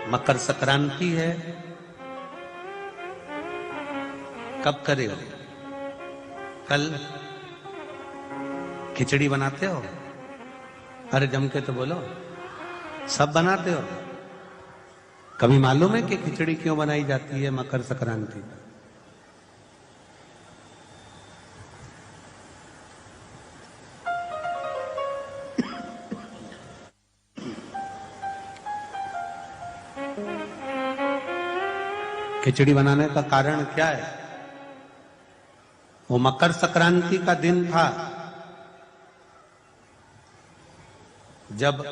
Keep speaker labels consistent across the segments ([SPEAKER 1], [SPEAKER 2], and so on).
[SPEAKER 1] मकर संक्रांति है, कब करे हो? कल खिचड़ी बनाते हो? अरे जम के तो बोलो, सब बनाते हो? कभी मालूम है कि खिचड़ी क्यों बनाई जाती है मकर संक्रांति? खिचड़ी बनाने का कारण क्या है? वो मकर संक्रांति का दिन था जब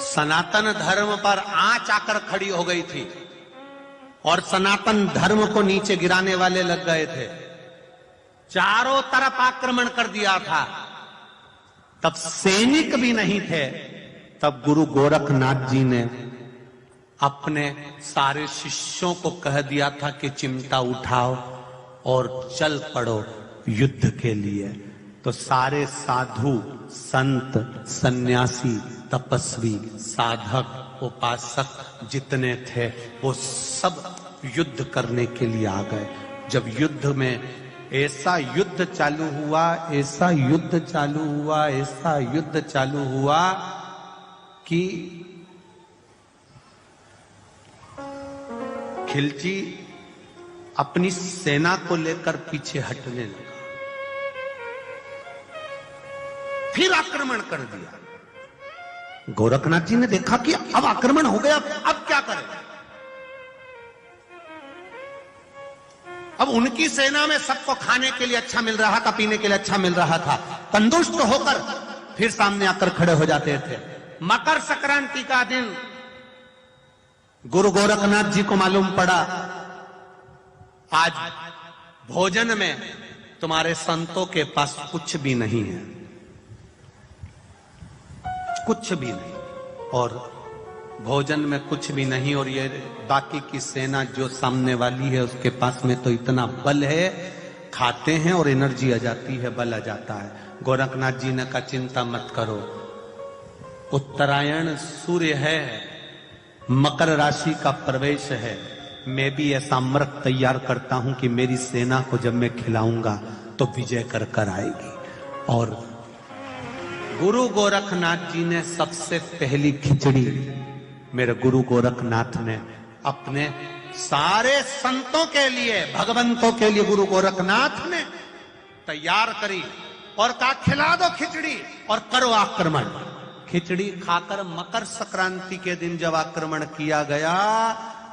[SPEAKER 1] सनातन धर्म पर आंच आकर खड़ी हो गई थी और सनातन धर्म को नीचे गिराने वाले लग गए थे। चारों तरफ आक्रमण कर दिया था। तब सैनिक भी नहीं थे। तब गुरु गोरखनाथ जी ने अपने सारे शिष्यों को कह दिया था कि चिमटा उठाओ और चल पड़ो युद्ध के लिए। तो सारे साधु, संत, सन्यासी, तपस्वी, साधक, उपासक जितने थे वो सब युद्ध करने के लिए आ गए। जब युद्ध में ऐसा युद्ध चालू हुआ, ऐसा युद्ध चालू हुआ, ऐसा युद्ध चालू हुआ कि खिलजी अपनी सेना को लेकर पीछे हटने लगा, फिर आक्रमण कर दिया। गोरखनाथ जी ने देखा कि अब आक्रमण हो गया, अब क्या करें? अब उनकी सेना में सबको खाने के लिए अच्छा मिल रहा था, पीने के लिए अच्छा मिल रहा था। तंदुरुस्त होकर फिर सामने आकर खड़े हो जाते थे। मकर संक्रांति का दिन गुरु गोरखनाथ जी को मालूम पड़ा, आज भोजन में तुम्हारे संतों के पास कुछ भी नहीं है, कुछ भी नहीं, और भोजन में कुछ भी नहीं, और ये बाकी की सेना जो सामने वाली है उसके पास में तो इतना बल है, खाते हैं और एनर्जी आ जाती है, बल आ जाता है। गोरखनाथ जी ने कहा चिंता मत करो, उत्तरायण सूर्य है, मकर राशि का प्रवेश है, मैं भी ऐसा अमृत तैयार करता हूं कि मेरी सेना को जब मैं खिलाऊंगा तो विजय कर कर आएगी। और गुरु गोरखनाथ जी ने सबसे पहली खिचड़ी, मेरे गुरु गोरखनाथ ने अपने सारे संतों के लिए, भगवंतों के लिए गुरु गोरखनाथ ने तैयार करी और कहा खिला दो खिचड़ी और करो आक्रमण। खिचड़ी खाकर मकर संक्रांति के दिन जब आक्रमण किया गया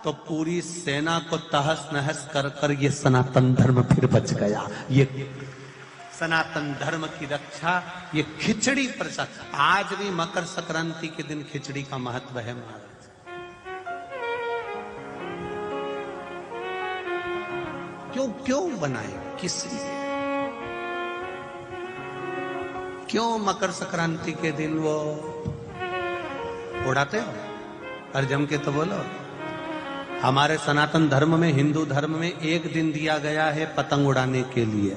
[SPEAKER 1] तो पूरी सेना को तहस नहस कर कर ये सनातन धर्म फिर बच गया। ये सनातन धर्म की रक्षा ये खिचड़ी प्रसाद। आज भी मकर संक्रांति के दिन खिचड़ी का महत्व है महाराज। क्यों क्यों बनाए, किस लिए, क्यों मकर संक्रांति के दिन वो उड़ाते हो? और जम के तो बोलो। हमारे सनातन धर्म में, हिंदू धर्म में एक दिन दिया गया है पतंग उड़ाने के लिए।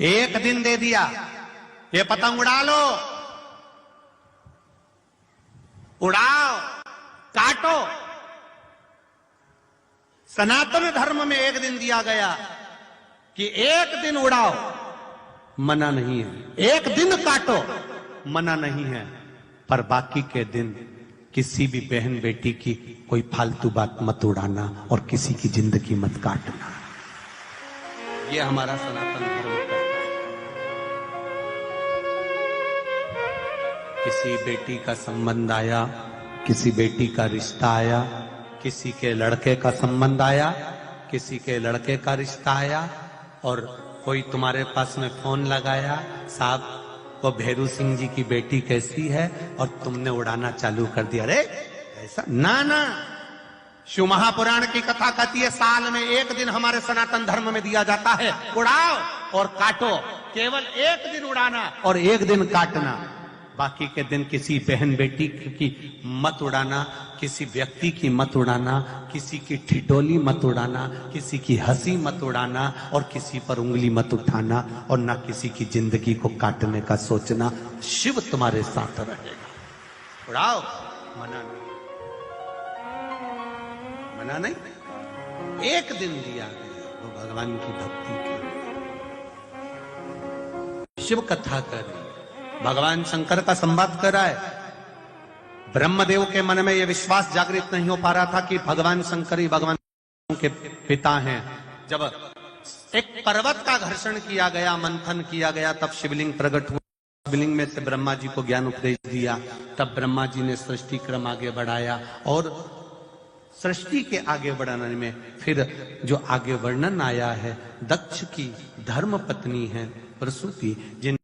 [SPEAKER 1] एक दिन दे दिया, ये पतंग उड़ा लो, उड़ाओ, काटो। सनातन धर्म में एक दिन दिया गया कि एक दिन उड़ाओ, मना नहीं है, एक दिन काटो, मना नहीं है, पर बाकी के दिन किसी भी बहन बेटी की कोई फालतू बात मत उड़ाना और किसी की जिंदगी मत काटना। ये हमारा सनातन धर्म है। किसी बेटी का संबंध आया, किसी बेटी का रिश्ता आया, किसी के लड़के का संबंध आया, किसी के लड़के का रिश्ता आया, और कोई तुम्हारे पास में फोन लगाया, साहब वो भैरू सिंह जी की बेटी कैसी है, और तुमने उड़ाना चालू कर दिया। अरे ऐसा ना ना, शिव महापुराण की कथा कहती है साल में एक दिन हमारे सनातन धर्म में दिया जाता है, उड़ाओ और काटो। केवल एक दिन उड़ाना और एक दिन काटना। बाकी के दिन किसी बहन बेटी की मत उड़ाना, किसी व्यक्ति की मत उड़ाना, किसी की ठिठोली मत उड़ाना, किसी की हंसी मत उड़ाना और किसी पर उंगली मत उठाना और ना किसी की जिंदगी को काटने का सोचना। शिव तुम्हारे साथ रहेगा। उड़ाओ, मना नहीं, मना नहीं। एक दिन दिया गया वो भगवान की भक्ति के लिए। शिव कथा कर, भगवान शंकर का संवाद कर रहा है। ब्रह्मदेव के मन में यह विश्वास जागृत नहीं हो पा रहा था कि भगवान शंकर ही भगवान के पिता हैं। जब एक पर्वत का घर्षण किया गया, मंथन किया गया, तब शिवलिंग प्रकट हुआ। शिवलिंग में से ब्रह्मा जी को ज्ञान उपदेश दिया। तब ब्रह्मा जी ने सृष्टि क्रम आगे बढ़ाया और सृष्टि के आगे बढ़ाने में फिर जो आगे वर्णन आया है, दक्ष की धर्म पत्नी है प्रसूति, जिन